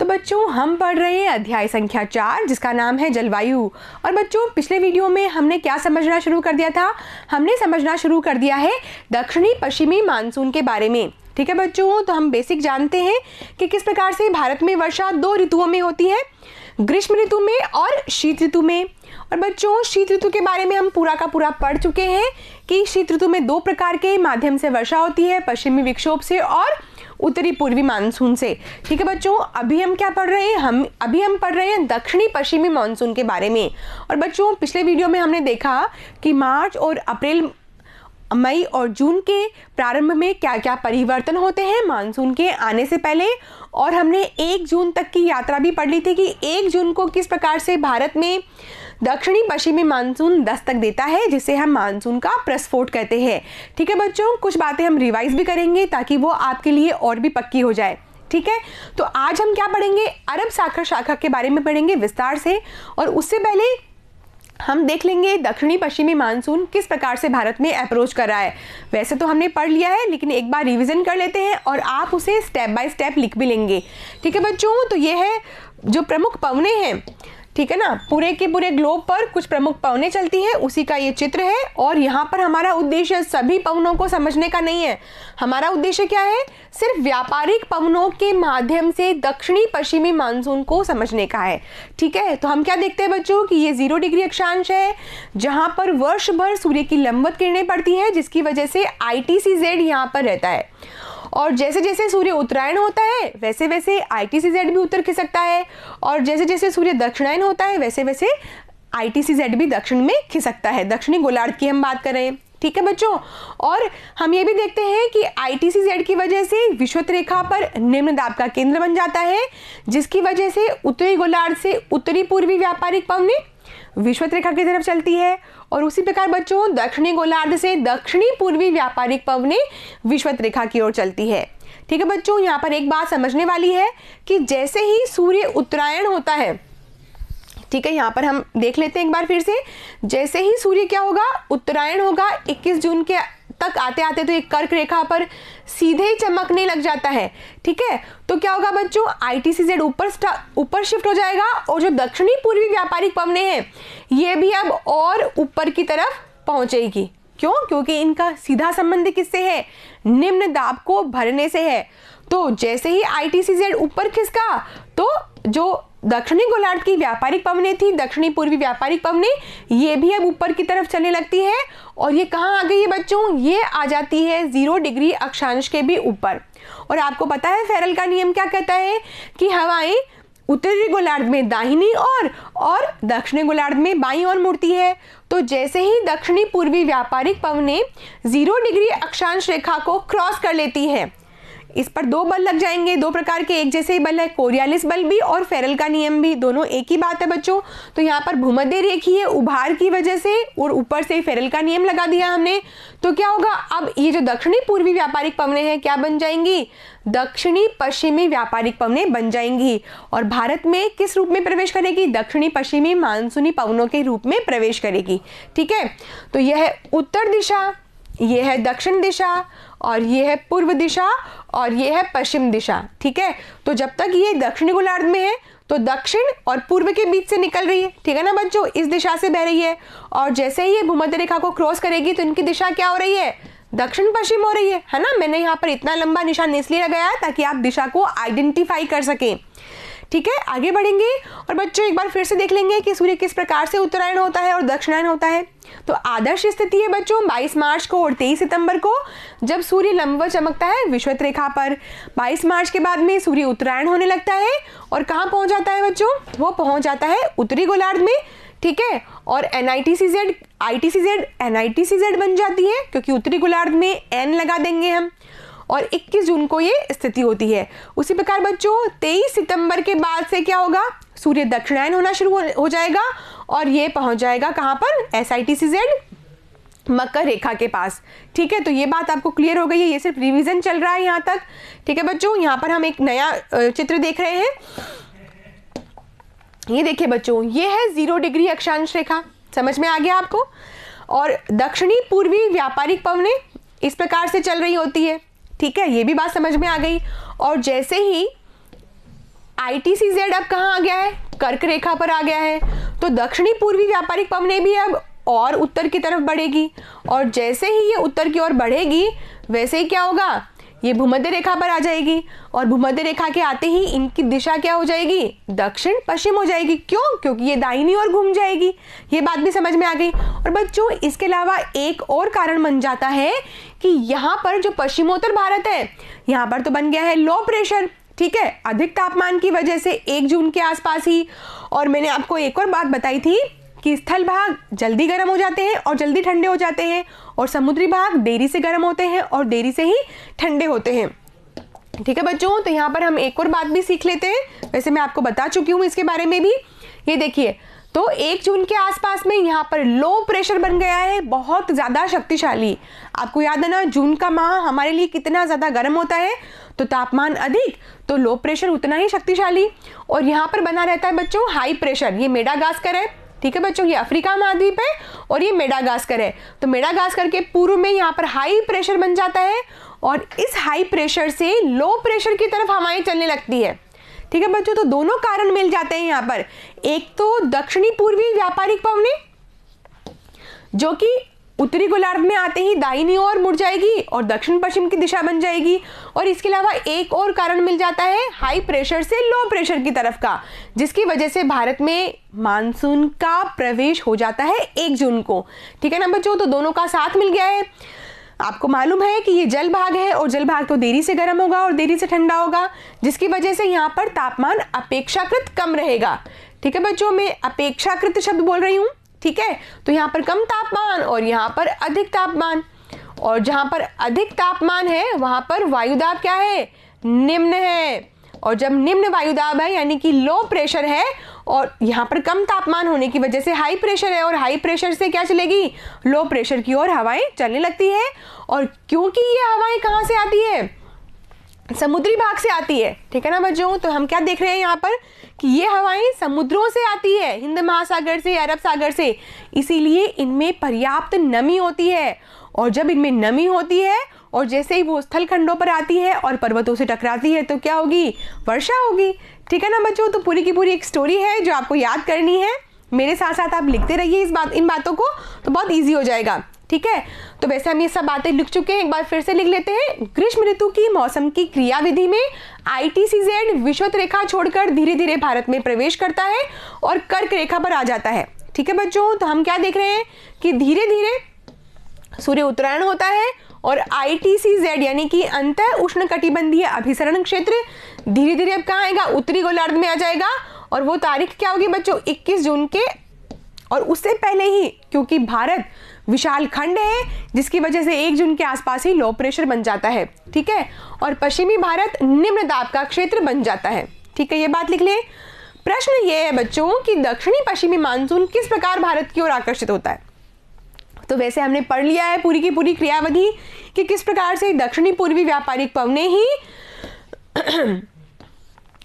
तो बच्चों हम पढ़ रहे हैं अध्याय संख्या 4 जिसका नाम है जलवायु। और बच्चों पिछले वीडियो में हमने क्या समझना शुरू कर दिया था? हमने समझना शुरू कर दिया है दक्षिणी पश्चिमी मानसून के बारे में। ठीक है बच्चों, तो हम बेसिक जानते हैं कि किस प्रकार से भारत में वर्षा 2 ऋतुओं में होती है, ग्रीष्म ऋतु में और शीत ऋतु में। और बच्चों शीत ऋतु के बारे में हम पूरा का पूरा पढ़ चुके हैं कि शीत ऋतु में 2 प्रकार के माध्यम से वर्षा होती है, पश्चिमी विक्षोभ से और उत्तरी पूर्वी मानसून से। ठीक है बच्चों, अभी हम क्या पढ़ रहे हैं? हम पढ़ रहे हैं दक्षिणी पश्चिमी मानसून के बारे में। और बच्चों पिछले वीडियो में हमने देखा कि मार्च और अप्रैल, मई और जून के प्रारंभ में क्या क्या परिवर्तन होते हैं मानसून के आने से पहले। और हमने 1 जून तक की यात्रा भी पढ़ ली थी कि 1 जून को किस प्रकार से भारत में दक्षिणी पश्चिमी मानसून दस्तक देता है, जिसे हम मानसून का प्रस्फोट कहते हैं। ठीक है बच्चों, कुछ बातें हम रिवाइज भी करेंगे ताकि वो आपके लिए और भी पक्की हो जाए। ठीक है, तो आज हम क्या पढ़ेंगे? अरब सागर शाखा के बारे में पढ़ेंगे विस्तार से। और उससे पहले हम देख लेंगे दक्षिणी पश्चिमी मानसून किस प्रकार से भारत में अप्रोच कर रहा है। वैसे तो हमने पढ़ लिया है, लेकिन एक बार रिवीजन कर लेते हैं और आप उसे स्टेप बाय स्टेप लिख भी लेंगे। ठीक है बच्चों, तो ये है जो प्रमुख पवनें हैं, ठीक है ना, पूरे के पूरे ग्लोब पर कुछ प्रमुख पवनें चलती हैं, उसी का ये चित्र है। और यहाँ पर हमारा उद्देश्य सभी पवनों को समझने का नहीं है। हमारा उद्देश्य क्या है? सिर्फ व्यापारिक पवनों के माध्यम से दक्षिणी पश्चिमी मानसून को समझने का है। ठीक है, तो हम क्या देखते हैं बच्चों कि ये 0 डिग्री अक्षांश है जहाँ पर वर्ष भर सूर्य की लंबवत किरणें पड़ती है, जिसकी वजह से ITCZ यहाँ पर रहता है। और जैसे जैसे सूर्य उत्तरायण होता है वैसे वैसे ITCZ भी उत्तर खिसकता है, और जैसे जैसे सूर्य दक्षिणायन होता है वैसे वैसे ITCZ भी दक्षिण में खिसकता है। दक्षिणी गोलार्ध की हम बात कर रहे हैं। ठीक है बच्चों, और हम ये भी देखते हैं कि ITCZ की वजह से विषुवत रेखा पर निम्न दाब का केंद्र बन जाता है, जिसकी वजह से उत्तरी गोलार्ध से उत्तरी पूर्वी व्यापारिक पवनें विषुवत रेखा की तरफ चलती है, और उसी प्रकार बच्चों दक्षिणी गोलार्ध से दक्षिणी पूर्वी व्यापारिक पवनें विषुवत रेखा की ओर चलती है। ठीक है बच्चों, यहाँ पर एक बात समझने वाली है कि जैसे ही सूर्य उत्तरायण होता है, ठीक है, यहाँ पर हम देख लेते हैं एक बार फिर से, जैसे ही सूर्य क्या होगा? उत्तरायण होगा। 21 जून के तक आते आते तो एक कर्क रेखा पर सीधे ही चमकने लग जाता है। ठीक है, तो क्या होगा बच्चों? ITCZ ऊपर शिफ्ट हो जाएगा, और जो दक्षिणी पूर्वी व्यापारिक पवनें हैं ये भी अब और ऊपर की तरफ पहुंचेगी। क्यों? क्योंकि इनका सीधा संबंध किससे है? निम्न दाब को भरने से है। तो जैसे ही ITCZ ऊपर खिसका तो जो दक्षिणी गोलार्ध की व्यापारिक पवनें थी, दक्षिणी पूर्वी व्यापारिक पवनें, ये भी अब ऊपर की तरफ चलने लगती है। और ये कहाँ आ गई है बच्चों? ये आ जाती है 0 डिग्री अक्षांश के भी ऊपर। और आपको पता है फेरल का नियम क्या कहता है कि हवाएं उत्तरी गोलार्ध में दाहिनी ओर और दक्षिणी गोलार्ध में बाईं ओर मुड़ती है। तो जैसे ही दक्षिणी पूर्वी व्यापारिक पवनें 0 डिग्री अक्षांश रेखा को क्रॉस कर लेती है, इस पर 2 बल लग जाएंगे, 2 प्रकार के एक जैसे ही बल है, कोरियालिस बल भी और फेरल का नियम भी, दोनों एक ही बात है बच्चों। तो यहाँ पर भूमध्य रेखीय उभार की वजह से और ऊपर से फेरल का नियम लगा दिया हमने, तो क्या होगा? अब ये जो दक्षिणी पूर्वी व्यापारिक पवनें हैं क्या बन जाएंगी? दक्षिणी पश्चिमी व्यापारिक पवनें बन जाएंगी। और भारत में किस रूप में प्रवेश करेगी? दक्षिणी पश्चिमी मानसूनी पवनों के रूप में प्रवेश करेगी। ठीक है, तो यह है उत्तर दिशा, यह है दक्षिण दिशा, और ये है पूर्व दिशा, और ये है पश्चिम दिशा। ठीक है, तो जब तक ये दक्षिणी गोलार्ध में है तो दक्षिण और पूर्व के बीच से निकल रही है। ठीक है ना बच्चों, इस दिशा से बह रही है। और जैसे ही ये भूमध्य रेखा को क्रॉस करेगी तो इनकी दिशा क्या हो रही है? दक्षिण पश्चिम हो रही है ना। मैंने यहाँ पर इतना लंबा निशान इसलिए लगाया है ताकि आप दिशा को आइडेंटिफाई कर सकें। ठीक है, आगे बढ़ेंगे और बच्चों एक बार फिर से देख लेंगे कि सूर्य किस प्रकार से उत्तरायण होता है और दक्षिणायन होता है। तो आदर्श स्थिति है बच्चों 22 मार्च को और 23 सितंबर को, जब सूर्य लंबवत चमकता है विषुवत रेखा पर। 22 मार्च के बाद में सूर्य उत्तरायण होने लगता है, और कहाँ पहुंच जाता है बच्चों? वो पहुंच जाता है उत्तरी गोलार्ध में। ठीक है, और NITCZ बन जाती है, क्योंकि उत्तरी गोलार्ध में N लगा देंगे हम, और 21 जून को ये स्थिति होती है। उसी प्रकार बच्चों 23 सितंबर के बाद से क्या होगा? सूर्य दक्षिणायन होना शुरू हो जाएगा, और ये पहुंच जाएगा कहाँ पर? SITCZ मकर रेखा के पास। ठीक है, तो ये बात आपको क्लियर हो गई है। ये सिर्फ रिवीजन चल रहा है यहाँ तक। ठीक है बच्चों, यहाँ पर हम एक नया चित्र देख रहे हैं। ये देखिए बच्चों, ये है 0 डिग्री अक्षांश रेखा। समझ में आ गया आपको? और दक्षिणी पूर्वी व्यापारिक पवनें इस प्रकार से चल रही होती है। ठीक है, ये भी बात समझ में आ गई। और जैसे ही ITCZ अब कहाँ आ गया है? कर्क रेखा पर आ गया है। तो दक्षिणी पूर्वी व्यापारिक पवनें भी अब और उत्तर की तरफ बढ़ेगी, और जैसे ही ये उत्तर की ओर बढ़ेगी वैसे ही क्या होगा, ये भूमध्य रेखा पर आ जाएगी, और भूमध्य रेखा के आते ही इनकी दिशा क्या हो जाएगी, दक्षिण पश्चिम हो जाएगी। क्यों? क्योंकि ये दाहिनी ओर घूम जाएगी। ये बात भी समझ में आ गई। और बच्चों, इसके अलावा एक और कारण बन जाता है कि यहाँ पर जो पश्चिमोत्तर भारत है, यहाँ पर तो बन गया है लो प्रेशर, ठीक है, अधिक तापमान की वजह से 1 जून के आसपास ही। और मैंने आपको एक और बात बताई थी कि स्थल भाग जल्दी गर्म हो जाते हैं और जल्दी ठंडे हो जाते हैं, और समुद्री भाग देरी से गर्म होते हैं और देरी से ही ठंडे होते हैं। ठीक है बच्चों, तो यहाँ पर हम एक और बात भी सीख लेते हैं। वैसे मैं आपको बता चुकी हूँ इसके बारे में भी। ये देखिए, तो 1 जून के आसपास में यहाँ पर लो प्रेशर बन गया है, बहुत ज़्यादा शक्तिशाली। आपको याद है ना, जून का माह हमारे लिए कितना ज़्यादा गर्म होता है, तो तापमान अधिक तो लो प्रेशर उतना ही शक्तिशाली। और यहाँ पर बना रहता है बच्चों हाई प्रेशर। ये मेडागास्कर है, ठीक है बच्चों, ये अफ्रीका महाद्वीप है और ये मेडागास्कर है। तो मेडागास्कर के पूर्व में यहाँ पर हाई प्रेशर बन जाता है, और इस हाई प्रेशर से लो प्रेशर की तरफ हवाएं चलने लगती है। ठीक है बच्चों, तो दोनों कारण मिल जाते हैं यहाँ पर। एक तो दक्षिणी पूर्वी व्यापारिक पवनें जो कि उत्तरी गोलार्ध में आते ही दाहिनी ओर मुड़ जाएगी और दक्षिण पश्चिम की दिशा बन जाएगी। और इसके अलावा एक और कारण मिल जाता है हाई प्रेशर से लो प्रेशर की तरफ का, जिसकी वजह से भारत में मानसून का प्रवेश हो जाता है 1 जून को। ठीक है ना बच्चों, तो दोनों का साथ मिल गया है। आपको मालूम है कि ये जल भाग है, और जल भाग तो देरी से गर्म होगा और देरी से ठंडा होगा, जिसकी वजह से यहाँ पर तापमान अपेक्षाकृत कम रहेगा। ठीक है बच्चों, मैं अपेक्षाकृत शब्द बोल रही हूँ, ठीक है। तो यहाँ पर कम तापमान और यहाँ पर अधिक तापमान, और जहाँ पर अधिक तापमान है वहाँ पर वायुदाब क्या है, निम्न है। और जब निम्न वायुदाब है यानी कि लो प्रेशर है, और यहाँ पर कम तापमान होने की वजह से हाई प्रेशर है, और हाई प्रेशर से क्या चलेगी, लो प्रेशर की ओर हवाएं चलने लगती है। और क्योंकि ये हवाएं कहाँ से आती है, समुद्री भाग से आती है। ठीक है ना बच्चों, तो हम क्या देख रहे हैं यहाँ पर कि ये हवाएं समुद्रों से आती है, हिंद महासागर से, अरब सागर से, इसीलिए इनमें पर्याप्त नमी होती है। और जब इनमें नमी होती है और जैसे ही वो स्थल खंडों पर आती है और पर्वतों से टकराती है तो क्या होगी, वर्षा होगी। ठीक है ना बच्चों, तो पूरी की पूरी एक स्टोरी है जो आपको याद करनी है। मेरे साथ साथ आप लिखते रहिए इन बातों को, तो बहुत ईजी हो जाएगा। ठीक है, तो वैसे हम ये सब बातें लिख चुके हैं, एक बार फिर से लिख लेते हैं। ग्रीष्म ऋतु की मौसम की क्रियाविधि में ITCZ विषुवत रेखा छोड़कर धीरे धीरे भारत में प्रवेश करता है और कर्क रेखा पर आ जाता है। ठीक है बच्चों, तो हम क्या देख रहे हैं कि धीरे धीरे सूर्य उत्तरायण होता है, और ITCZ यानी कि अंतर उष्णकटिबंधीय अभिसरण क्षेत्र धीरे धीरे अब कहाँ आएगा, उत्तरी गोलार्ध में आ जाएगा। और वो तारीख क्या होगी बच्चों, 21 जून के, और उससे पहले ही, क्योंकि भारत विशाल खंड है जिसकी वजह से 1 जून के आसपास ही लो प्रेशर बन जाता है। ठीक है, और पश्चिमी भारत निम्न दाब का क्षेत्र बन जाता है। ठीक है, ये बात लिख ले। प्रश्न ये है बच्चों कि दक्षिणी पश्चिमी मानसून किस प्रकार भारत की ओर आकर्षित होता है। तो वैसे हमने पढ़ लिया है पूरी की पूरी क्रियाविधि कि किस प्रकार से दक्षिणी पूर्वी व्यापारिक पवनें ही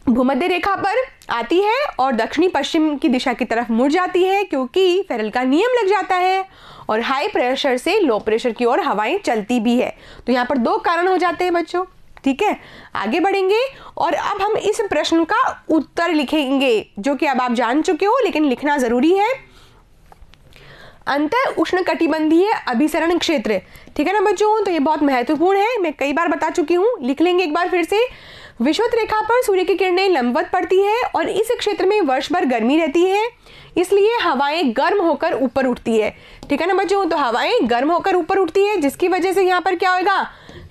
भूमध्य रेखा पर आती है और दक्षिणी पश्चिम की दिशा की तरफ मुड़ जाती है, क्योंकि फेरल का नियम लग जाता है और हाई प्रेशर से लो प्रेशर की ओर हवाएं चलती भी है। तो यहाँ पर 2 कारण हो जाते हैं बच्चों। ठीक है, आगे बढ़ेंगे और अब हम इस प्रश्न का उत्तर लिखेंगे, जो कि अब आप जान चुके हो लेकिन लिखना जरूरी है। अंतर उष्णकटिबंधीय अभिसरण क्षेत्र, ठीक है ना बच्चों, तो ये बहुत महत्वपूर्ण है, मैं कई बार बता चुकी हूँ, लिख लेंगे एक बार फिर से। विषुवत रेखा पर सूर्य की किरणें लंबवत पड़ती है और इस क्षेत्र में वर्ष भर गर्मी रहती है, इसलिए हवाएं गर्म होकर ऊपर उठती है। ठीक है ना बच्चों, तो हवाएं गर्म होकर ऊपर उठती है, जिसकी वजह से यहाँ पर क्या होगा,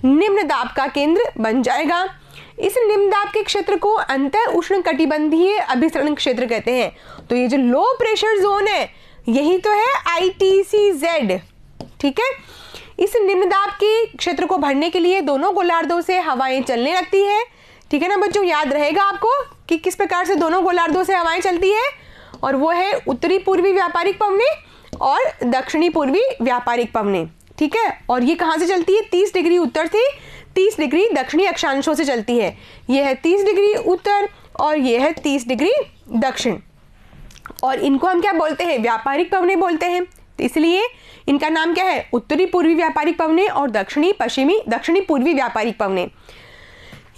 निम्न दाब का केंद्र बन जाएगा। इस निम्न दाब के क्षेत्र को अंतर उष्णकटिबंधीय अभिसरण क्षेत्र कहते हैं। तो ये जो लो प्रेशर जोन है यही तो है ITCZ। ठीक है, इस निम्न दाब के क्षेत्र को भरने के लिए दोनों गोलार्धों से हवाएं चलने लगती है। ठीक है ना बच्चों, याद रहेगा आपको कि किस प्रकार से दोनों गोलार्धों से हवाएं चलती है, और वो है उत्तरी पूर्वी व्यापारिक पवनें और दक्षिणी पूर्वी व्यापारिक पवनें। ठीक है, और ये कहाँ से चलती है, 30 डिग्री उत्तर से 30 डिग्री दक्षिणी अक्षांशों से चलती है। ये है 30 डिग्री उत्तर और ये है 30 डिग्री दक्षिण, और इनको हम क्या बोलते हैं, व्यापारिक पवनें बोलते हैं। तो इसलिए इनका नाम क्या है, उत्तरी पूर्वी व्यापारिक पवनें और दक्षिणी पूर्वी व्यापारिक पवनें।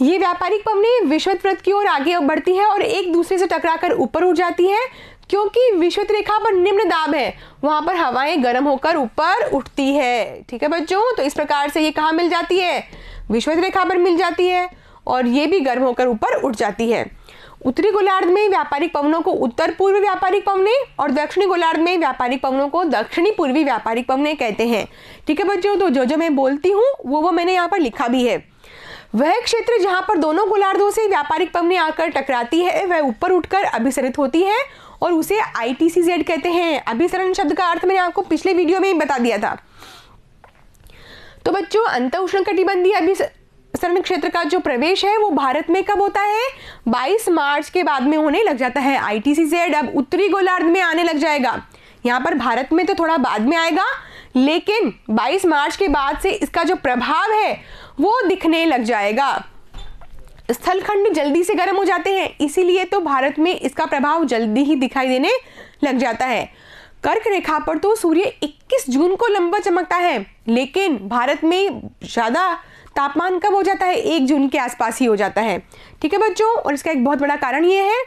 ये व्यापारिक पवनें विषुवत वृत्त की ओर आगे बढ़ती है और एक दूसरे से टकराकर ऊपर उठ जाती है। क्योंकि विषुवत रेखा पर निम्न दाब है, वहां पर हवाएं गर्म होकर ऊपर उठती है। ठीक है बच्चों, तो इस प्रकार से ये कहाँ मिल जाती है, विषुवत रेखा पर मिल जाती है और ये भी गर्म होकर ऊपर उठ जाती है। उत्तरी गोलार्ध में व्यापारिक पवनों को उत्तर पूर्व व्यापारिक पवनें और दक्षिणी गोलार्ध में व्यापारिक पवनों को दक्षिणी पूर्वी व्यापारिक पवनें कहते हैं। ठीक है बच्चों, तो जो मैं बोलती हूँ वो मैंने यहाँ पर लिखा भी है। वह क्षेत्र जहाँ पर दोनों गोलार्धों से व्यापारिक पवनें आकर टकराती है वह ऊपर उठकर अभिसरित होती है और उसे ITCZ कहते हैं। अभिसरण शब्द का अर्थ मैंने आपको पिछले वीडियो में ही बता दिया था। तो बच्चों, अंत उष्णकटिबंधीय अभिसरण क्षेत्र का जो प्रवेश है वो भारत में कब होता है, 22 मार्च के बाद में होने लग जाता है। ITCZ अब उत्तरी गोलार्ध में आने लग जाएगा। यहाँ पर भारत में तो थोड़ा बाद में आएगा, लेकिन 22 मार्च के बाद से इसका जो प्रभाव है वो दिखने लग जाएगा। स्थलखंड जल्दी से गर्म हो जाते हैं, इसीलिए तो भारत में इसका प्रभाव जल्दी ही दिखाई देने लग जाता है। कर्क रेखा पर तो सूर्य 21 जून को लंबा चमकता है, लेकिन भारत में ज्यादा तापमान कब हो जाता है, 1 जून के आसपास ही हो जाता है। ठीक है बच्चों, और इसका एक बहुत बड़ा कारण ये है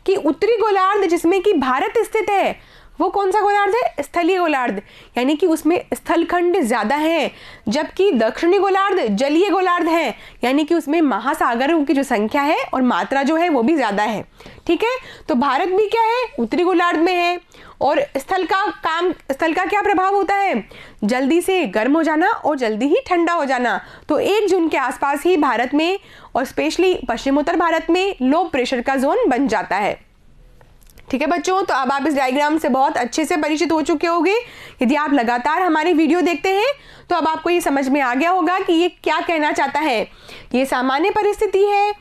कि उत्तरी गोलार्ध जिसमें कि भारत स्थित है वो कौन सा गोलार्ध है, स्थलीय गोलार्ध, यानी कि उसमें स्थलखंड ज्यादा है, जबकि दक्षिणी गोलार्ध जलीय गोलार्ध है, यानी कि उसमें महासागरों की जो संख्या है और मात्रा जो है वो भी ज्यादा है। ठीक है, तो भारत भी क्या है, उत्तरी गोलार्ध में है और स्थल का क्या प्रभाव होता है, जल्दी से गर्म हो जाना और जल्दी ही ठंडा हो जाना। तो 1 जून के आसपास ही भारत में और स्पेशली पश्चिम उत्तर भारत में लो प्रेशर का जोन बन जाता है। ठीक है बच्चों, तो अब आप इस डायग्राम से बहुत अच्छे से परिचित हो चुके होंगे। यदि आप लगातार हमारी वीडियो देखते हैं तो अब आपको ये समझ में आ गया होगा कि ये क्या कहना चाहता है। ये सामान्य परिस्थिति है,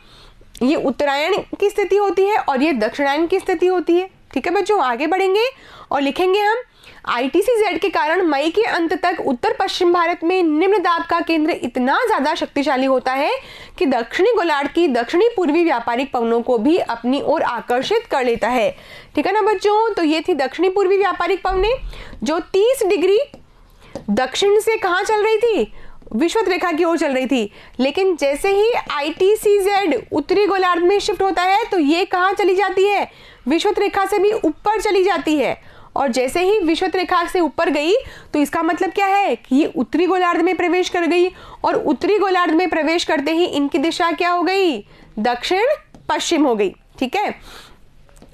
ये उत्तरायण की स्थिति होती है और ये दक्षिणायन की स्थिति होती है। ठीक है बच्चों, आगे बढ़ेंगे और लिखेंगे हम ITCZ के कारण मई के अंत तक उत्तर पश्चिम भारत में निम्न दाब का केंद्र इतना ज्यादा शक्तिशाली होता है कि दक्षिणी गोलार्ध की दक्षिणी पूर्वी व्यापारिक पवनों को भी अपनी ओर आकर्षित कर लेता है। ठीक है ना बच्चों, तो ये थी दक्षिणी पूर्वी व्यापारिक पवनें जो 30 डिग्री दक्षिण से कहाँ चल रही थी, विषुवत रेखा की ओर चल रही थी। लेकिन जैसे ही ITCZ उत्तरी गोलार्ध में शिफ्ट होता है तो ये कहाँ चली जाती है, विषुवत रेखा से भी ऊपर चली जाती है। और जैसे ही विषुवत रेखा से ऊपर गई तो इसका मतलब क्या है कि ये उत्तरी गोलार्ध में प्रवेश कर गई और उत्तरी गोलार्ध में प्रवेश करते ही इनकी दिशा क्या हो गई, दक्षिण पश्चिम हो गई। ठीक है,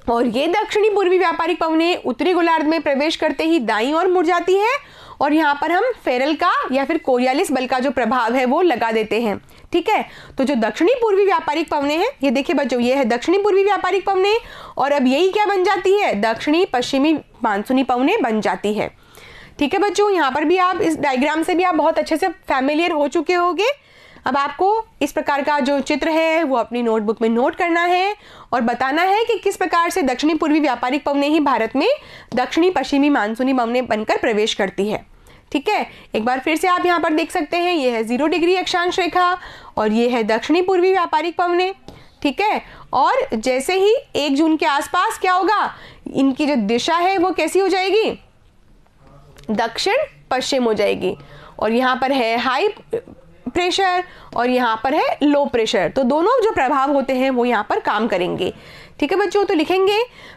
और ये दक्षिणी पूर्वी व्यापारिक पवनें उत्तरी गोलार्ध में प्रवेश करते ही दाईं ओर मुड़ जाती है और यहाँ पर हम फेरल का या फिर कोरियालिस बल का जो प्रभाव है वो लगा देते हैं। ठीक है, तो जो दक्षिणी पूर्वी व्यापारिक पवनें हैं, ये देखिए बच्चों, ये है दक्षिणी पूर्वी व्यापारिक पवनें और अब यही क्या बन जाती है, दक्षिणी पश्चिमी मानसूनी पवनें बन जाती है। ठीक है बच्चों, यहाँ पर भी आप इस डायग्राम से भी आप बहुत अच्छे से फैमिलियर हो चुके होंगे। अब आपको इस प्रकार का जो चित्र है वो अपनी नोटबुक में नोट करना है और बताना है कि किस प्रकार से दक्षिणी पूर्वी व्यापारिक पवनें ही भारत में दक्षिणी पश्चिमी मानसूनी पवनें बनकर प्रवेश करती है। ठीक है, एक बार फिर से आप यहाँ पर देख सकते हैं, ये है 0 डिग्री अक्षांश रेखा और ये है दक्षिणी पूर्वी व्यापारिक पवनें। ठीक है, और जैसे ही 1 जून के आसपास क्या होगा, इनकी जो दिशा है वो कैसी हो जाएगी, दक्षिण पश्चिम हो जाएगी। और यहाँ पर है हाई प्रेशर और यहाँ पर है लो प्रेशर, तो दोनों जो प्रभाव होते हैं वो यहाँ पर काम करेंगे। ठीक है बच्चों, तो लिखेंगे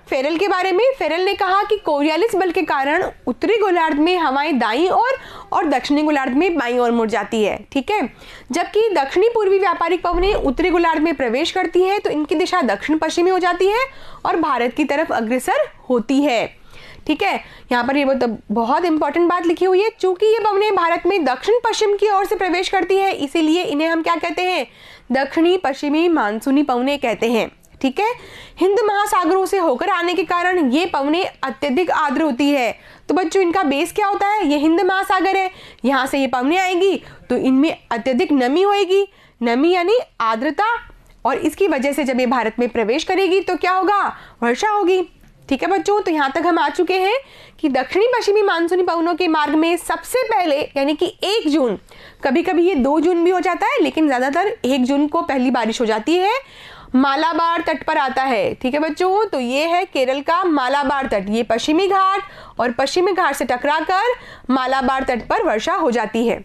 फेरल के बारे में। फेरल ने कहा कि कोरियालिस बल के कारण उत्तरी गोलार्ध में हवाएं दाईं ओर और दक्षिणी गोलार्ध में बाईं ओर मुड़ जाती है। ठीक है, जबकि दक्षिणी पूर्वी व्यापारिक पवनें उत्तरी गोलार्ध में प्रवेश करती है तो इनकी दिशा दक्षिण पश्चिमी हो जाती है और भारत की तरफ अग्रसर होती है। ठीक है, यहाँ पर ये बहुत इंपॉर्टेंट बात लिखी हुई है, चूंकि ये पवनें भारत में दक्षिण पश्चिम की ओर से प्रवेश करती है इसीलिए इन्हें हम क्या कहते हैं, दक्षिणी पश्चिमी मानसूनी पवनें कहते हैं। ठीक है, हिंद महासागरों से होकर आने के कारण ये पवनें अत्यधिक आर्द्र होती है। तो बच्चों, इनका बेस क्या होता है, ये हिंद महासागर है, यहाँ से ये पवनें आएंगी तो इनमें अत्यधिक नमी होगी, नमी यानी आर्द्रता, और इसकी वजह से जब ये भारत में प्रवेश करेगी तो क्या होगा, वर्षा होगी। ठीक है बच्चों, तो यहाँ तक हम आ चुके हैं कि दक्षिणी पश्चिमी मानसूनी पवनों के मार्ग में सबसे पहले यानी कि 1 जून, कभी कभी ये 2 जून भी हो जाता है लेकिन ज्यादातर 1 जून को पहली बारिश हो जाती है, मालाबार तट पर आता है। ठीक है बच्चों, तो ये है केरल का मालाबार तट, ये पश्चिमी घाट और पश्चिमी घाट से टकराकर मालाबार तट पर वर्षा हो जाती है।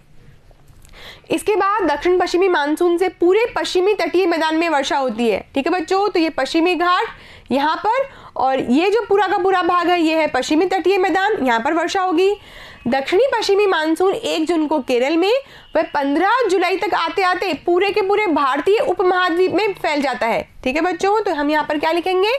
इसके बाद दक्षिण पश्चिमी मानसून से पूरे पश्चिमी तटीय मैदान में वर्षा होती है। ठीक है बच्चों, तो ये पश्चिमी घाट यहाँ पर और ये जो पूरा का पूरा भाग है ये है पश्चिमी तटीय मैदान, यहाँ पर वर्षा होगी। दक्षिणी पश्चिमी मानसून 1 जून को केरल में वह 15 जुलाई तक आते आते पूरे के पूरे भारतीय उपमहाद्वीप में फैल जाता है। ठीक है बच्चों, तो हम यहाँ पर क्या लिखेंगे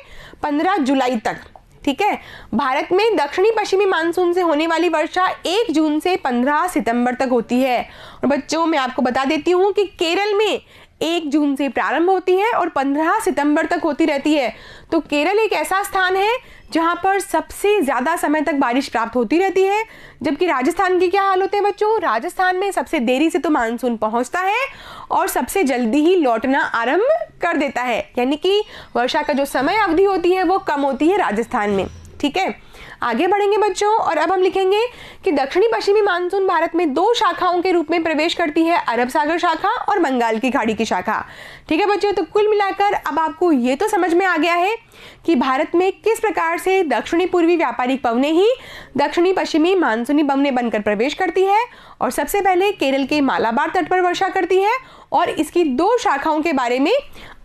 15 जुलाई तक। ठीक है, भारत में दक्षिणी पश्चिमी मानसून से होने वाली वर्षा 1 जून से 15 सितंबर तक होती है। और बच्चों मैं आपको बता देती हूँ कि केरल में 1 जून से प्रारंभ होती है और 15 सितंबर तक होती रहती है। तो केरल एक ऐसा स्थान है जहां पर सबसे ज्यादा समय तक बारिश प्राप्त होती रहती है। जबकि राजस्थान के क्या हाल होते हैं बच्चों, राजस्थान में सबसे देरी से तो मानसून पहुंचता है और सबसे जल्दी ही लौटना आरंभ कर देता है, यानी कि वर्षा का जो समय अवधि होती है वो कम होती है राजस्थान में। ठीक है, आगे बढ़ेंगे बच्चों और अब हम लिखेंगे कि दक्षिणी पश्चिमी मानसून भारत में 2 शाखाओं के रूप में प्रवेश करती है, अरब सागर शाखा और बंगाल की खाड़ी की शाखा। ठीक है बच्चों, तो कुल मिलाकर अब आपको ये तो समझ में आ गया है कि भारत में किस प्रकार से दक्षिणी पूर्वी व्यापारिक पवनें ही दक्षिणी पश्चिमी मानसूनी पवनें बनकर प्रवेश करती है और सबसे पहले केरल के मालाबार तट पर वर्षा करती है और इसकी 2 शाखाओं के बारे में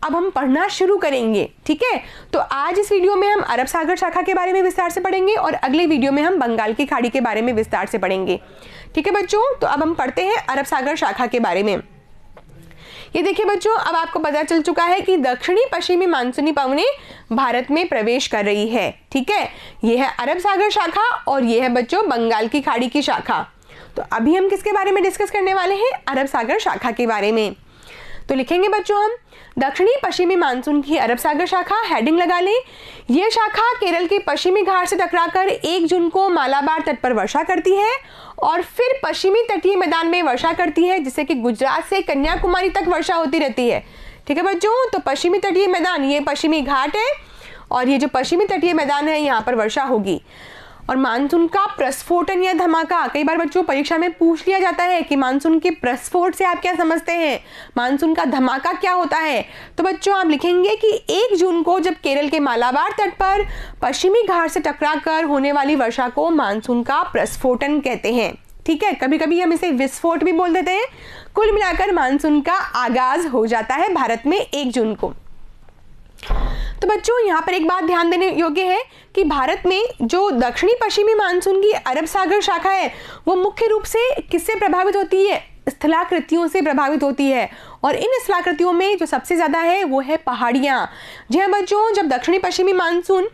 अब हम पढ़ना शुरू करेंगे। ठीक है, तो आज इस वीडियो में हम अरब सागर शाखा के बारे में विस्तार से पढ़ेंगे और अगले वीडियो में हम बंगाल की खाड़ी के बारे में विस्तार से पढ़ेंगे। ठीक है बच्चों, तो अब हम पढ़ते हैं अरब सागर शाखा के बारे में। ये देखिए बच्चों, अब आपको पता चल चुका है कि दक्षिणी पश्चिमी मानसूनी पवनें भारत में प्रवेश कर रही है। ठीक है, ये है अरब सागर शाखा और ये है बच्चों बंगाल की खाड़ी की शाखा। तो अभी हम किसके बारे में डिस्कस करने वाले हैं, अरब सागर शाखा के बारे में। तो लिखेंगे बच्चों हम दक्षिणी पश्चिमी मानसून की अरब सागर शाखा, हेडिंग लगा लें। यह शाखा केरल के पश्चिमी घाट से टकराकर 1 जून को मालाबार तट पर वर्षा करती है और फिर पश्चिमी तटीय मैदान में वर्षा करती है, जिससे कि गुजरात से कन्याकुमारी तक वर्षा होती रहती है। ठीक है बच्चों, तो पश्चिमी तटीय मैदान ये पश्चिमी घाट है और ये जो पश्चिमी तटीय मैदान है यहाँ पर वर्षा होगी। और मानसून का प्रस्फोटन या धमाका, कई बार बच्चों परीक्षा में पूछ लिया जाता है कि मानसून के प्रस्फोट से आप क्या समझते हैं, मानसून का धमाका क्या होता है। तो बच्चों आप लिखेंगे कि 1 जून को जब केरल के मालाबार तट पर पश्चिमी घाट से टकराकर होने वाली वर्षा को मानसून का प्रस्फोटन कहते हैं। ठीक है, कभी कभी हम इसे विस्फोट भी बोल देते हैं। कुल मिलाकर मानसून का आगाज हो जाता है भारत में 1 जून को। तो बच्चों यहाँ पर एक बात ध्यान देने योग्य है कि भारत में जो दक्षिणी पश्चिमी मानसून की अरब सागर शाखा है वो मुख्य रूप से किससे प्रभावित होती है, स्थलाकृतियों से प्रभावित होती है। और इन स्थलाकृतियों में जो सबसे ज्यादा है वो है पहाड़ियाँ। जी हाँ बच्चों, जब दक्षिणी पश्चिमी मानसून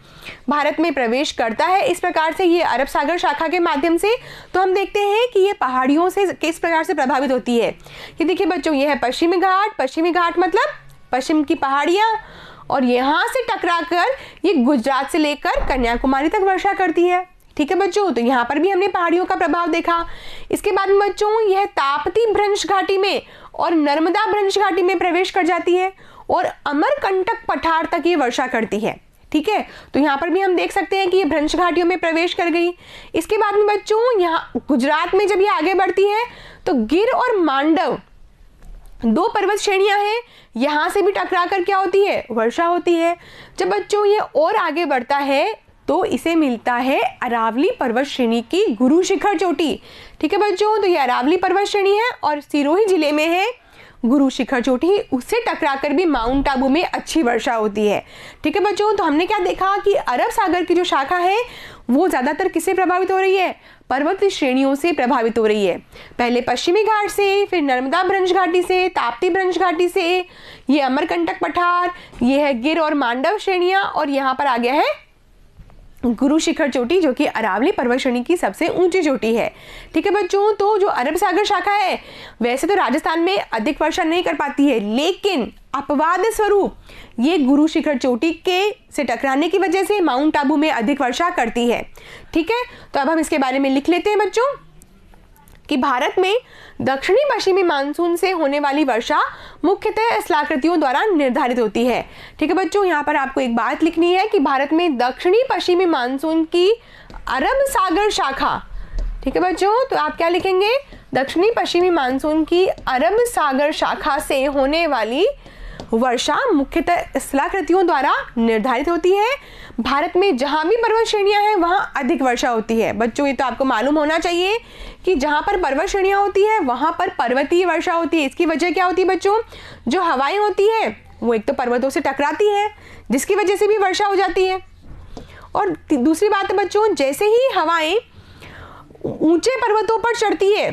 भारत में प्रवेश करता है इस प्रकार से ये अरब सागर शाखा के माध्यम से, तो हम देखते हैं कि ये पहाड़ियों से किस प्रकार से प्रभावित होती है। ये देखिए बच्चों, ये है पश्चिमी घाट मतलब पश्चिम की पहाड़ियाँ और यहाँ से टकराकर ये गुजरात से लेकर कन्याकुमारी तक वर्षा करती है। ठीक है बच्चों, तो यहाँ पर भी हमने पहाड़ियों का प्रभाव देखा। इसके बाद में बच्चों यह ताप्ती भ्रंश घाटी में और नर्मदा भ्रंश घाटी में प्रवेश कर जाती है और अमरकंटक पठार तक ये वर्षा करती है। ठीक है, तो यहाँ पर भी हम देख सकते हैं कि ये भ्रंश घाटियों में प्रवेश कर गई। इसके बाद में बच्चों यहाँ गुजरात में जब ये आगे बढ़ती है तो गिर और मांडव 2 पर्वत श्रेणियां हैं, यहां से भी टकराकर क्या होती है, वर्षा होती है। जब बच्चों ये और आगे बढ़ता है तो इसे मिलता है अरावली पर्वत श्रेणी की गुरु शिखर चोटी। ठीक है बच्चों, तो ये अरावली पर्वत श्रेणी है और सिरोही जिले में है गुरु शिखर चोटी, उससे टकराकर भी माउंट आबू में अच्छी वर्षा होती है। ठीक है बच्चों, तो हमने क्या देखा कि अरब सागर की जो शाखा है वो ज्यादातर किससे प्रभावित हो रही है, पर्वत श्रेणियों से प्रभावित हो रही है। पहले पश्चिमी घाट से, फिर नर्मदा भ्रंश घाटी से, ताप्ती भ्रंश घाटी से, ये अमरकंटक पठार, ये है गिर और मांडव श्रेणियां और यहाँ पर आ गया है गुरु शिखर चोटी जो कि अरावली पर्वत श्रेणी की सबसे ऊंची चोटी है। ठीक है बच्चों, तो जो अरब सागर शाखा है वैसे तो राजस्थान में अधिक वर्षा नहीं कर पाती है, लेकिन अपवाद स्वरूप ये गुरु शिखर चोटी के से टकराने की वजह से माउंट आबू में अधिक वर्षा करती है। ठीक है, तो अब हम इसके बारे में लिख लेते हैं बच्चों कि भारत में दक्षिणी पश्चिमी मानसून से होने वाली वर्षा मुख्यतः स्थलाकृतियों द्वारा निर्धारित होती है। ठीक है बच्चों, यहाँ पर आपको एक बात लिखनी है कि भारत में दक्षिणी पश्चिमी मानसून की अरब सागर शाखा, ठीक है बच्चों, तो आप क्या लिखेंगे, दक्षिणी पश्चिमी मानसून की अरब सागर शाखा से होने वाली वर्षा मुख्यतः स्थलाकृतियों द्वारा निर्धारित होती है। भारत में जहाँ भी पर्वत श्रेणियाँ हैं वहाँ अधिक वर्षा होती है। बच्चों ये तो आपको मालूम होना चाहिए कि जहाँ पर पर्वत श्रेणियाँ होती है वहाँ पर पर्वतीय वर्षा होती है। इसकी वजह क्या होती है बच्चों? जो हवाएं होती है वो एक तो पर्वतों से टकराती है जिसकी वजह से भी वर्षा हो जाती है। और दूसरी बात है बच्चों, जैसे ही हवाएं ऊंचे पर्वतों पर चढ़ती है,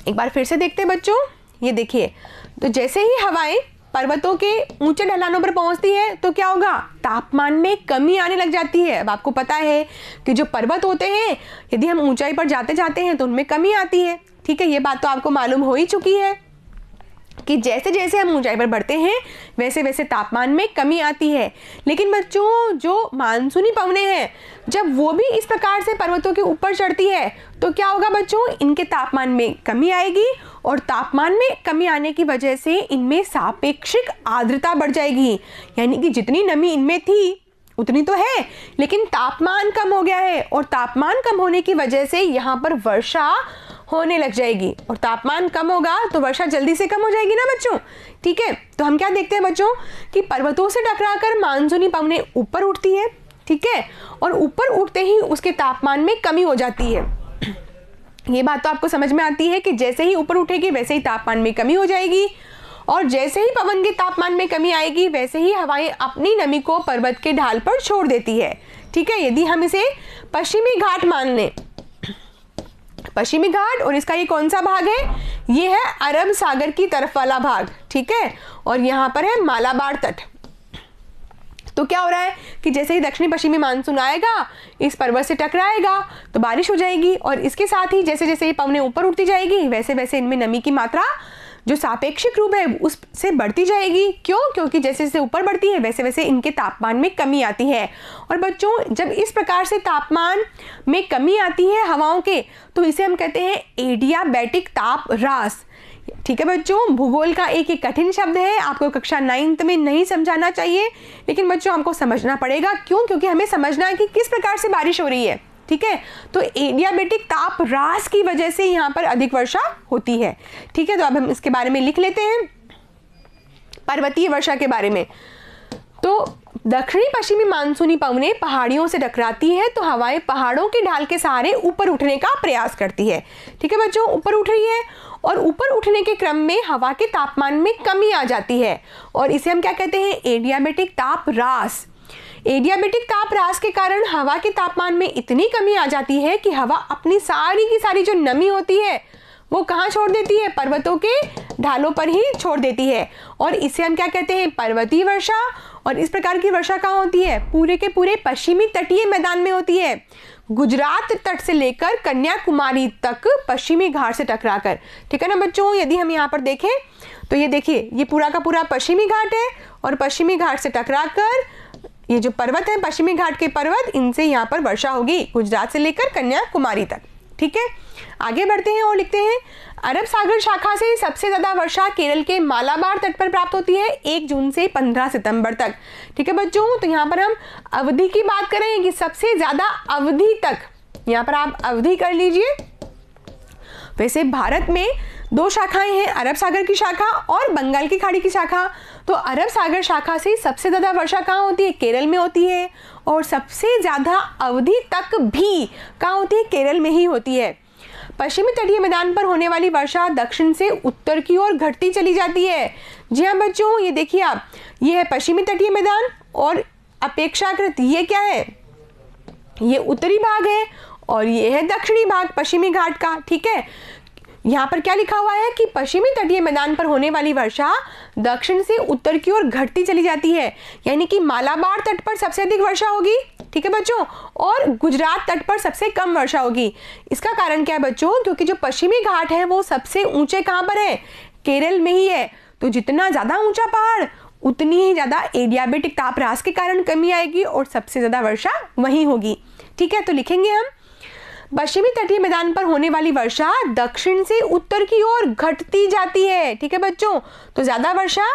एक बार फिर से देखते हैं बच्चों, ये देखिए, तो जैसे ही हवाएं पर्वतों के ऊंचे ढलानों पर पहुंचती है तो क्या होगा? तापमान में कमी आने लग जाती है। अब आपको पता है कि जो पर्वत होते हैं यदि हम ऊंचाई पर जाते जाते हैं तो उनमें कमी आती है। ठीक है, ये बात तो आपको मालूम हो ही चुकी है कि जैसे जैसे हम ऊंचाई पर बढ़ते हैं वैसे वैसे तापमान में कमी आती है। लेकिन बच्चों जो मानसूनी पवनें हैं जब वो भी इस प्रकार से पर्वतों के ऊपर चढ़ती है तो क्या होगा बच्चों? इनके तापमान में कमी आएगी और तापमान में कमी आने की वजह से इनमें सापेक्षिक आर्द्रता बढ़ जाएगी। यानी कि जितनी नमी इनमें थी उतनी तो है लेकिन तापमान कम हो गया है और तापमान कम होने की वजह से यहाँ पर वर्षा होने लग जाएगी और तापमान कम होगा तो वर्षा जल्दी से कम हो जाएगी ना बच्चों। ठीक है, तो हम क्या देखते हैं बच्चों कि पर्वतों से टकराकर मानसूनी पवनें ऊपर उठती है। ठीक है, और ऊपर उठते ही उसके तापमान में कमी हो जाती है। ये बात तो आपको समझ में आती है कि जैसे ही ऊपर उठेगी वैसे ही तापमान में कमी हो जाएगी और जैसे ही पवन के तापमान में कमी आएगी वैसे ही हवाएं अपनी नमी को पर्वत के ढाल पर छोड़ देती है। ठीक है, यदि हम इसे पश्चिमी घाट मान लें, पश्चिमी घाट, और इसका ये कौन सा भाग है? ये है अरब सागर की तरफ वाला भाग। ठीक है, और यहाँ पर है मालाबार तट। तो क्या हो रहा है कि जैसे ही दक्षिणी पश्चिमी मानसून आएगा इस पर्वत से टकराएगा तो बारिश हो जाएगी और इसके साथ ही जैसे जैसे ये पवनें ऊपर उठती जाएगी वैसे वैसे इनमें नमी की मात्रा जो सापेक्षिक रूप है उससे बढ़ती जाएगी। क्यों? क्योंकि जैसे जैसे ऊपर बढ़ती है वैसे वैसे इनके तापमान में कमी आती है। और बच्चों जब इस प्रकार से तापमान में कमी आती है हवाओं के तो इसे हम कहते हैं एडियाबैटिक ताप ह्रास। ठीक है बच्चों, भूगोल का एक कठिन शब्द है, आपको कक्षा 9th में नहीं समझाना चाहिए लेकिन बच्चों हमको समझना पड़ेगा। क्यों? क्योंकि हमें समझना है कि किस प्रकार से बारिश हो रही है। ठीक है, तो एडियाबैटिक ताप ह्रास की वजह से यहाँ पर अधिक वर्षा होती है। ठीक है, तो अब हम इसके बारे में लिख लेते हैं पर्वतीय वर्षा के बारे में। तो दक्षिणी पश्चिमी मानसूनी पवनें पहाड़ियों से टकराती है तो हवाएं पहाड़ों के ढाल के सहारे ऊपर उठने का प्रयास करती है। ठीक है बच्चों, ऊपर उठ रही है और ऊपर उठने के क्रम में हवा के तापमान में कमी आ जाती है और इसे हम क्या कहते हैं? एडियाबैटिक ताप ह्रास। एडियाबैटिक ताप ह्रास के कारण हवा के तापमान में इतनी कमी आ जाती है कि हवा अपनी सारी की सारी जो नमी होती है वो कहाँ छोड़ देती है? पर्वतों के ढालों पर ही छोड़ देती है और इसे हम क्या कहते हैं? पर्वतीय वर्षा। और इस प्रकार की वर्षा कहाँ होती है? पूरे के पूरे पश्चिमी तटीय मैदान में होती है, गुजरात तट से लेकर कन्याकुमारी तक पश्चिमी घाट से टकराकर। ठीक है ना बच्चों, यदि हम यहाँ पर देखें तो ये देखिए ये पूरा का पूरा पश्चिमी घाट है और पश्चिमी घाट से टकराकर ये जो पर्वत है पश्चिमी घाट के पर्वत, इनसे यहाँ पर वर्षा होगी गुजरात से लेकर कन्याकुमारी तक। ठीक है, आगे बढ़ते हैं और लिखते हैं अरब सागर शाखा से सबसे ज्यादा वर्षा केरल के मालाबार तट पर प्राप्त होती है 1 जून से 15 सितंबर तक। ठीक है बच्चों, तो यहाँ पर हम अवधि की बात करें कि सबसे ज्यादा अवधि तक, यहाँ पर आप अवधि कर लीजिए। वैसे भारत में 2 शाखाएं हैं, अरब सागर की शाखा और बंगाल की खाड़ी की शाखा। तो अरब सागर शाखा से सबसे ज्यादा वर्षा कहाँ होती है? केरल में होती है और सबसे ज्यादा अवधि तक भी कहाँ होती है? केरल में ही होती है। पश्चिमी तटीय मैदान पर होने वाली वर्षा दक्षिण से उत्तर की ओर घटती चली जाती है। जी हाँ बच्चों, ये देखिए आप, ये है पश्चिमी तटीय मैदान और अपेक्षाकृत ये क्या है? ये उत्तरी भाग है और ये है दक्षिणी भाग पश्चिमी घाट का। ठीक है, यहाँ पर क्या लिखा हुआ है कि पश्चिमी तटीय मैदान पर होने वाली वर्षा दक्षिण से उत्तर की ओर घटती चली जाती है, यानी कि मालाबार तट पर सबसे अधिक वर्षा होगी। ठीक है बच्चों, और गुजरात तट पर सबसे कम वर्षा होगी। इसका कारण क्या है बच्चों? क्योंकि जो पश्चिमी घाट है वो सबसे ऊंचे कहाँ पर है? केरल में ही है। तो जितना ज्यादा ऊंचा पहाड़ उतनी ही ज्यादा एडियाबैटिक ताप ह्रास के कारण कमी आएगी और सबसे ज्यादा वर्षा वहीं होगी। ठीक है, तो लिखेंगे हम पश्चिमी तटीय मैदान पर होने वाली वर्षा दक्षिण से उत्तर की ओर घटती जाती है। ठीक है बच्चों, तो ज्यादा वर्षा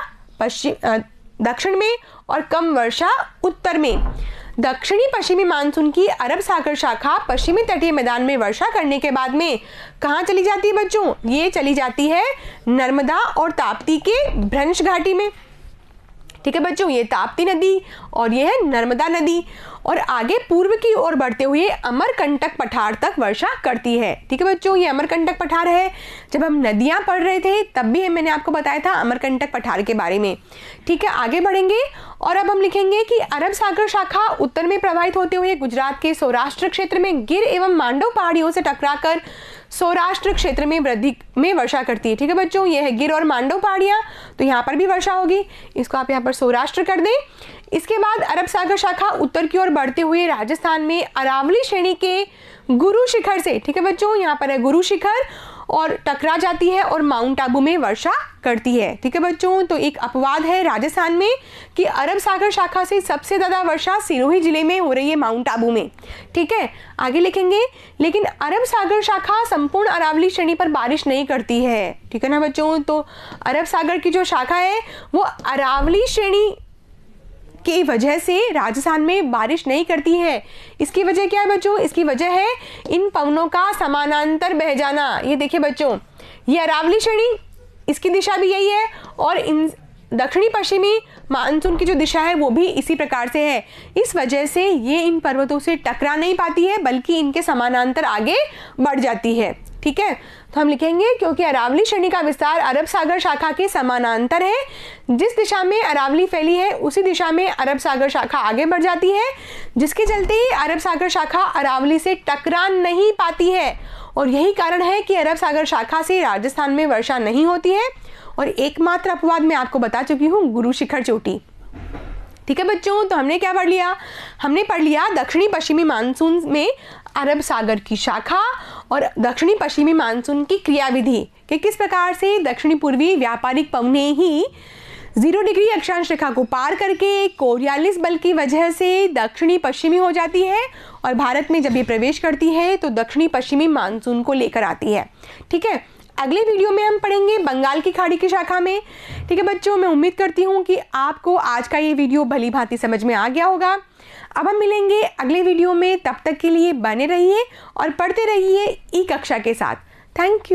दक्षिण में और कम वर्षा उत्तर में। दक्षिणी पश्चिमी मानसून की अरब सागर शाखा पश्चिमी तटीय मैदान में वर्षा करने के बाद में कहाँ चली जाती है बच्चों? ये चली जाती है नर्मदा और ताप्ती के भ्रंश घाटी में। ठीक है बच्चों, ये ताप्ती नदी और ये है नर्मदा नदी, और आगे पूर्व की ओर बढ़ते हुए अमरकंटक पठार तक वर्षा करती है। ठीक है बच्चों, ये अमरकंटक पठार है। जब हम नदियां पढ़ रहे थे तब भी मैंने आपको बताया था अमरकंटक पठार के बारे में। ठीक है, आगे बढ़ेंगे और अब हम लिखेंगे कि अरब सागर शाखा उत्तर में प्रवाहित होते हुए गुजरात के सौराष्ट्र क्षेत्र में गिर एवं मांडव पहाड़ियों से टकराकर सौराष्ट्र क्षेत्र में वृद्धि में वर्षा करती है। ठीक है बच्चों, ये है गिर और मांडव पहाड़ियाँ, तो यहाँ पर भी वर्षा होगी। इसको आप यहाँ पर सौराष्ट्र कर दें। इसके बाद अरब सागर शाखा उत्तर की ओर बढ़ते हुए राजस्थान में अरावली श्रेणी के गुरु शिखर से, ठीक है बच्चों, यहाँ पर है गुरु शिखर, और टकरा जाती है और माउंट आबू में वर्षा करती है। ठीक है बच्चों, तो एक अपवाद है राजस्थान में कि अरब सागर शाखा से सबसे ज़्यादा वर्षा सिरोही जिले में हो रही है, माउंट आबू में। ठीक है, आगे लिखेंगे, लेकिन अरब सागर शाखा संपूर्ण अरावली श्रेणी पर बारिश नहीं करती है। ठीक है ना बच्चों, तो अरब सागर की जो शाखा है वो अरावली श्रेणी की वजह से राजस्थान में बारिश नहीं करती है। इसकी वजह क्या है बच्चों? इसकी वजह है इन पवनों का समानांतर बह जाना। ये देखिए बच्चों, ये अरावली श्रेणी, इसकी दिशा भी यही है, और इन दक्षिणी पश्चिमी मानसून की जो दिशा है वो भी इसी प्रकार से है। इस वजह से ये इन पर्वतों से टकरा नहीं पाती है, बल्कि इनके समानांतर आगे बढ़ जाती है। ठीक है, तो हम लिखेंगे क्योंकि अरावली श्रेणी का विस्तार अरब सागर शाखा के समानांतर है, जिस दिशा में अरावली फैली है उसी दिशा में अरब सागर शाखा आगे बढ़ जाती है, जिसके चलते अरब सागर शाखा अरावली से टकरा नहीं पाती है। और यही कारण है कि अरब सागर शाखा से राजस्थान में वर्षा नहीं होती है। और एकमात्र अपवाद मैं आपको बता चुकी हूँ, गुरु शिखर चोटी। ठीक है बच्चों, तो हमने क्या पढ़ लिया? हमने पढ़ लिया दक्षिणी पश्चिमी मानसून में अरब सागर की शाखा और दक्षिणी पश्चिमी मानसून की क्रियाविधि कि किस प्रकार से दक्षिणी पूर्वी व्यापारिक पवनें ही 0 डिग्री अक्षांश रेखा को पार करके कोरियालिस बल की वजह से दक्षिणी पश्चिमी हो जाती है, और भारत में जब ये प्रवेश करती है तो दक्षिणी पश्चिमी मानसून को लेकर आती है। ठीक है, अगले वीडियो में हम पढ़ेंगे बंगाल की खाड़ी की शाखा में। ठीक है बच्चों, मैं उम्मीद करती हूँ कि आपको आज का ये वीडियो भली भांति समझ में आ गया होगा। अब हम मिलेंगे अगले वीडियो में, तब तक के लिए बने रहिए और पढ़ते रहिए ई कक्षा के साथ। Thank you.